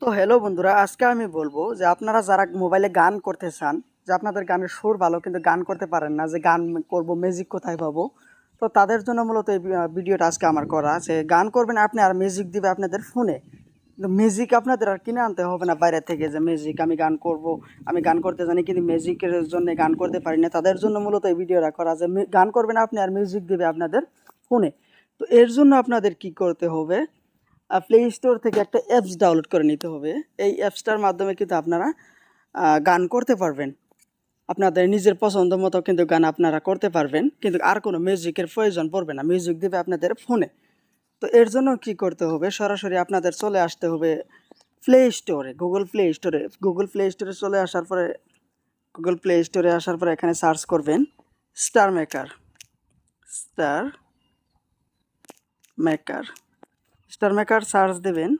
তো হ্যালো বন্ধুরা, আজকে আমি বলবো যে আপনারা যারা মোবাইলে গান করতে চান, যে আপনাদের গানের সুর ভালো কিন্তু গান করতে পারেন না, যে গান করব মিউজিক কোথায় পাবো। তো তাদের জন্য মূলত এই ভিডিওটা আজকে আমার করা, যে গান করবেন আপনি আর মিউজিক দিবে আপনাদের ফোনে। কিন্তু মিউজিক আপনাদের আর কিনে আনতে হবে না বাইরে থেকে, যে মিউজিক আমি গান করব, আমি গান করতে জানি কিন্তু মিউজিকের জন্য গান করতে পারি না, তাদের জন্য মূলত এই ভিডিওটা করা, যে গান করবেন আপনি আর মিউজিক দিবে আপনাদের ফোনে। তো এর জন্য আপনাদের কি করতে হবে, প্লে স্টোর থেকে একটা অ্যাপস ডাউনলোড করে নিতে হবে। এই অ্যাপসটার মাধ্যমে কিন্তু আপনারা গান করতে পারবেন, আপনাদের নিজের পছন্দ মতো কিন্তু গান আপনারা করতে পারবেন, কিন্তু আর কোনো মিউজিকের প্রয়োজন পড়বে না, মিউজিক দেবে আপনাদের ফোনে। তো এর জন্য কি করতে হবে, সরাসরি আপনাদের চলে আসতে হবে প্লে স্টোরে, গুগল প্লে স্টোরে চলে আসার পরে, এখানে সার্চ করবেন star maker. Star maker star maker search দেবেন।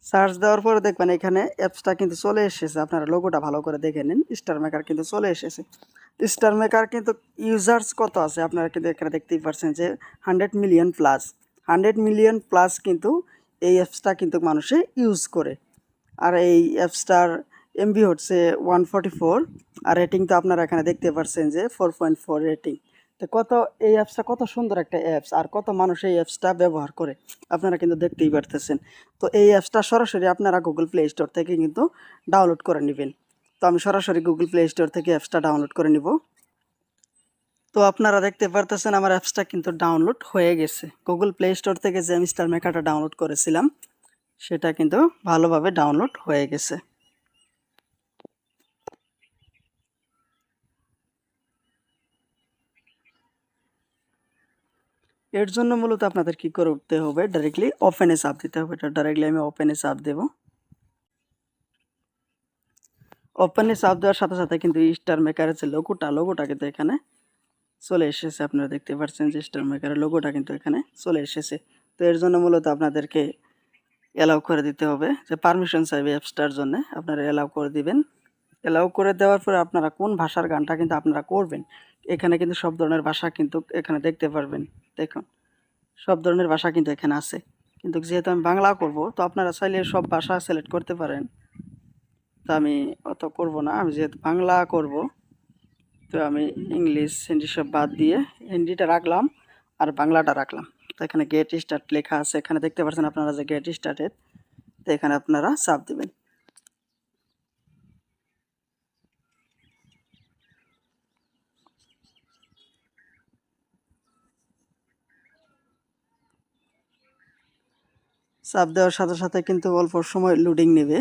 সার্চ দেওয়ার পরে দেখবেন এখানে অ্যাপসটা কিন্তু চলে এসেছে, আপনারা লোগোটা ভালো করে দেখে নিন, স্টার মেকার কিন্তু চলে এসেছে। স্টার মেকার কিন্তু ইউজার্স কত আছে আপনারা কিন্তু এখানে দেখতেই পাচ্ছেন যে 100 মিলিয়ন প্লাস। 100 মিলিয়ন প্লাস কিন্তু এই অ্যাপসটা কিন্তু মানুষে ইউজ করে। আর এই অ্যাপসটার এমবি হচ্ছে 144, আর রেটিং তো আপনারা এখানে দেখতে পাচ্ছেন যে 4.4 রেটিং। তো এই অ্যাপসটা কত সুন্দর একটা অ্যাপস, আর কত মানুষ এই অ্যাপসটা ব্যবহার করে আপনারা কিন্তু দেখতেই পারতেছেন। তো এই অ্যাপসটা সরাসরি আপনারা গুগল প্লে স্টোর থেকে কিন্তু ডাউনলোড করে নেবেন। তো আমি সরাসরি গুগল প্লে স্টোর থেকে অ্যাপসটা ডাউনলোড করে নিব। তো আপনারা দেখতে পারতেছেন আমার অ্যাপসটা কিন্তু ডাউনলোড হয়ে গেছে। গুগল প্লে স্টোর থেকে যে আমি স্টার মেকারটা ডাউনলোড করেছিলাম সেটা কিন্তু ভালোভাবে ডাউনলোড হয়ে গেছে। এর জন্য মূলত আপনাদের কি করতে হবে, ডাইরেক্টলি ওপেনে চাপ দিতে হবে। এটা ডাইরেক্টলি আমি ওপেনে চাপ দেব। ওপেনে চাপ দেওয়ার সাথে সাথে কিন্তু স্টার মেকারের যে লোগোটা কিন্তু এখানে চলে এসেছে। আপনারা দেখতে পাচ্ছেন যে স্টার মেকারের লোগোটা কিন্তু এখানে চলে এসেছে। তো এর জন্য মূলত আপনাদেরকে অ্যালাউ করে দিতে হবে, যে পারমিশন চাইবে অ্যাপসটার জন্য, আপনারা অ্যালাউ করে দিবেন। অ্যালাউ করে দেওয়ার পরে আপনারা কোন ভাষার গানটা কিন্তু আপনারা করবেন, এখানে কিন্তু সব ধরনের ভাষা কিন্তু এখানে দেখতে পারবেন। দেখুন, সব ধরনের ভাষা কিন্তু এখানে আছে, কিন্তু যেহেতু আমি বাংলা করব, তো আপনারা চাইলে সব ভাষা সিলেক্ট করতে পারেন। তো আমি অত করব না, আমি যেহেতু বাংলা করব, তো আমি ইংলিশ হিন্দি সব বাদ দিয়ে হিন্দিটা রাখলাম আর বাংলাটা রাখলাম। তো এখানে গেট স্টার্ট লেখা আছে, এখানে দেখতে পাচ্ছেন আপনারা যে গেট স্টার্টেড। তো এখানে আপনারা চাপ দেবেন। চাপ দেওয়ার সাথে সাথে কিন্তু অল্প সময় লোডিং নেবে।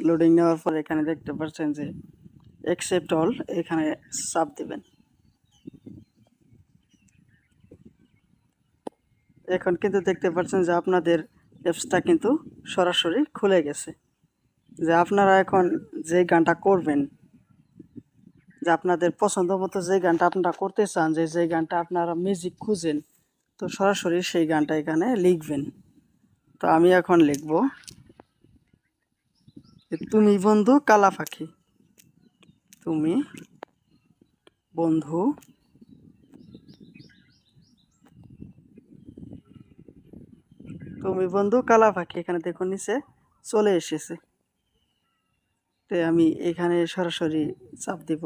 লোডিং নেওয়ার পর এখানে দেখতে পাচ্ছেন যে অ্যাকসেপ্ট অল, এখানে চাপ দেবেন। এখন কিন্তু দেখতে পাচ্ছেন যে আপনাদের অ্যাপসটা কিন্তু সরাসরি খুলে গেছে। যে আপনারা এখন যে গানটা করবেন, যে আপনাদের পছন্দ মতো যে গানটা আপনারা করতে চান, যে গানটা আপনারা মিউজিক খুঁজেন, তো সরাসরি সেই গানটা এখানে লিখবেন। তো আমি এখন লিখব তুমি বন্ধু কালা পাখি। তুমি বন্ধু কালা পাখি, এখানে দেখুন নিচে চলে এসেছে। তো আমি এখানে সরাসরি চাপ দিব।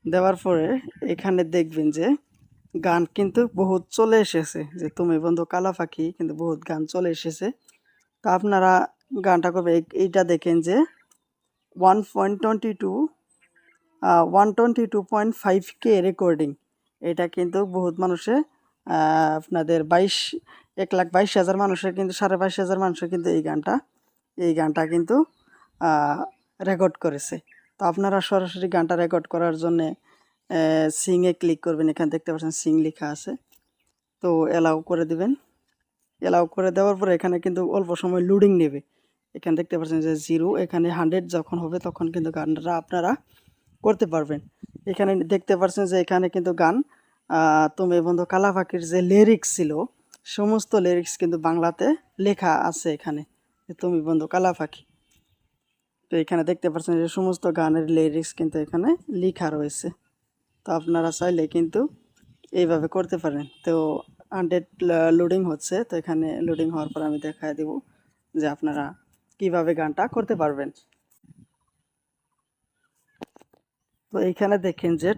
দেওয়ার পরে এখানে দেখবেন যে গান কিন্তু বহুত চলে এসেছে, যে তুমি বন্ধু কালা পাখি কিন্তু বহুত গান চলে এসেছে। তো আপনারা গানটা করবে এইটা দেখেন যে 1.22 122.5K রেকর্ডিং। এটা কিন্তু বহুত মানুষে আপনাদের 1,22,000 মানুষের কিন্তু 22,500 মানুষের কিন্তু এই গানটা কিন্তু রেকর্ড করেছে। তো আপনারা সরাসরি গানটা রেকর্ড করার জন্যে সিংয়ে ক্লিক করবেন। এখানে দেখতে পাচ্ছেন সিং লেখা আছে, তো অ্যালাউ করে দিবেন। অ্যালাউ করে দেওয়ার পরে এখানে কিন্তু অল্প সময় লোডিং নেবে। এখানে দেখতে পাচ্ছেন যে 0, এখানে 100 যখন হবে তখন কিন্তু গানটা আপনারা করতে পারবেন। এখানে দেখতে পাচ্ছেন যে এখানে কিন্তু গান তুমি বন্ধু কালা পাখির যে লিরিক্স ছিল, সমস্ত লিরিক্স কিন্তু বাংলাতে লেখা আছে এখানে, তুমি বন্ধু কালা পাখি। তো এখানে দেখতে পাচ্ছেন যে সমস্ত গানের লিরিক্স কিন্তু এখানে লেখা রয়েছে। তো আপনারা চাইলে কিন্তু এইভাবে করতে পারেন। তো 100 লোডিং হচ্ছে। তো এখানে লোডিং হওয়ার পর আমি দেখায় দেব যে আপনারা কিভাবে গানটা করতে পারবেন। তো এইখানে দেখেন যে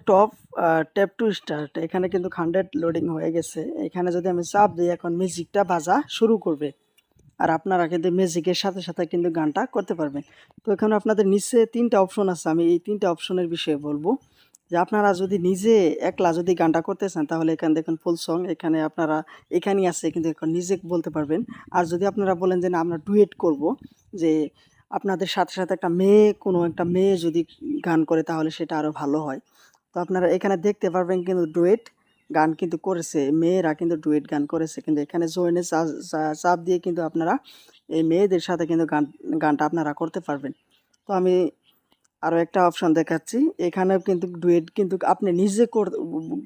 ট্যাপ টু স্টার্ট, এখানে কিন্তু 100 লোডিং হয়ে গেছে। এখানে যদি আমি চাপ দিই এখন মিউজিকটা বাজা শুরু করবে, আর আপনারা কিন্তু মিউজিকের সাথে সাথে কিন্তু গানটা করতে পারবেন। তো এখানে আপনাদের নিচে 3টা অপশন আছে, আমি এই 3টা অপশনের বিষয়ে বলবো। যে আপনারা যদি নিজে একলা যদি গানটা করতে চান তাহলে এখানে দেখুন ফুল সং, এখানে আপনারা এখানেই আছে কিন্তু এখন নিজে বলতে পারবেন। আর যদি আপনারা বলেন যে না আমরা ডুয়েট করব, যে আপনাদের সাথে সাথে কোনো একটা মেয়ে যদি গান করে তাহলে সেটা আরও ভালো হয়। তো আপনারা এখানে দেখতে পারবেন কিন্তু ডুয়েট গান কিন্তু করেছে, মেয়েরা কিন্তু ডুয়েট গান করেছে। কিন্তু এখানে জয়েনে চাপ দিয়ে কিন্তু আপনারা এই মেয়েদের সাথে কিন্তু গানটা আপনারা করতে পারবেন। তো আমি আরও একটা অপশন দেখাচ্ছি, এখানেও কিন্তু ডুয়েট কিন্তু আপনি নিজে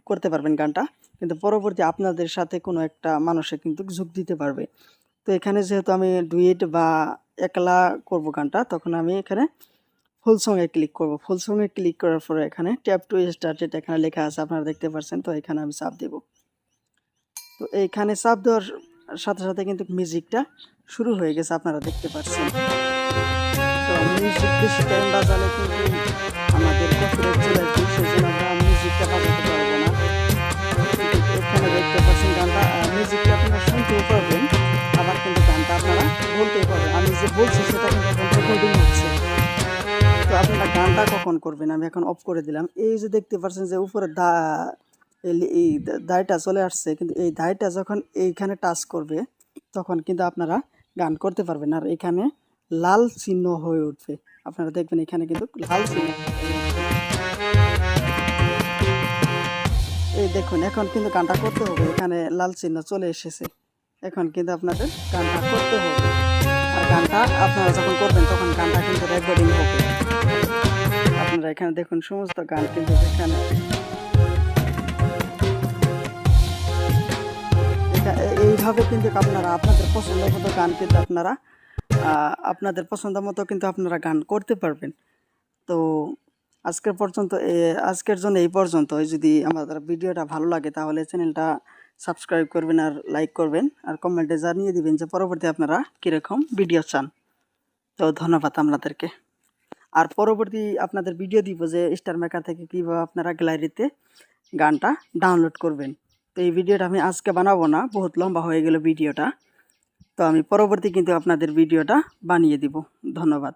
করতে পারবেন গানটা, কিন্তু পরবর্তী আপনাদের সাথে কোনো একটা মানুষে কিন্তু যোগ দিতে পারবে। তো এখানে যেহেতু আমি ডুয়েট বা একলা করব গানটা, তখন আমি এখানে ফুল সঙ্গে ক্লিক করব। ফুল সঙ্গে ক্লিক করার পরে এখানে ট্যাপ টু স্টার্টেড এখানে লেখা আছে, আপনারা দেখতে পাচ্ছেন। তো এখানে আমি চাপ দেব। তো এইখানে চাপ দেওয়ার সাথে সাথে কিন্তু মিউজিকটা শুরু হয়ে গেছে, আপনারা দেখতে পাচ্ছেন। তো মিউজিক বেশি টাইম বাজালে কিন্তু আমাদের কপিরাইট চলে আসবে, সেজন্য আমরা মিউজিকটা বাজাতে পারবো না। এখানে দেখতে পাচ্ছেন গানটা, মিউজিকটা আপনারা শুনতেও পারবেন, আবার কিন্তু গানটা আপনারা বলতেও পারবেন। আমি যে বলছি সেটা কিন্তু এখন রেকর্ডিং হচ্ছে। তো আপনারা গানটা কখন করবেন আমি এখন অফ করে দিলাম। এই যে দেখতে পাচ্ছেন যে উপরে এই দায়টা চলে আসছে, কিন্তু এই দায়টা যখন এইখানে টাচ করবে তখন কিন্তু আপনারা গান করতে পারবেন। আর এখানে লাল চিহ্ন হয়ে উঠবে, আপনারা দেখবেন এখানে কিন্তু লাল চিহ্ন হয়ে উঠবে। এই দেখুন এখন কিন্তু গানটা করতে হবে, এখানে লাল চিহ্ন চলে এসেছে। এখন কিন্তু আপনাদের গানটা করতে হবে, আর গানটা আপনারা যখন করবেন তখন গানটা কিন্তু রেকর্ডিং হবে। আপনারা এখানে দেখুন সমস্ত গান কিন্তু এখানে এইভাবে কিন্তু আপনারা আপনাদের পছন্দ মতো গান কিন্তু আপনাদের পছন্দ মতো কিন্তু আপনারা গান করতে পারবেন। তো আজকের জন্য এই পর্যন্ত। যদি আমাদের ভিডিওটা ভালো লাগে তাহলে চ্যানেলটা সাবস্ক্রাইব করবেন, আর লাইক করবেন, আর কমেন্টে জানিয়ে দিবেন যে পরবর্তী আপনারা কীরকম ভিডিও চান। তো ধন্যবাদ আপনাদেরকে। আর পরবর্তী আপনাদের ভিডিও দিব যে স্টার মেকার থেকে কীভাবে আপনারা গ্যালারিতে গানটা ডাউনলোড করবেন। তো এই ভিডিওটা আমি আজকে বানাবো না, বহুত লম্বা হয়ে গেল ভিডিওটা। তো আমি পরবর্তী কিন্তু আপনাদের ভিডিওটা বানিয়ে দিব। ধন্যবাদ।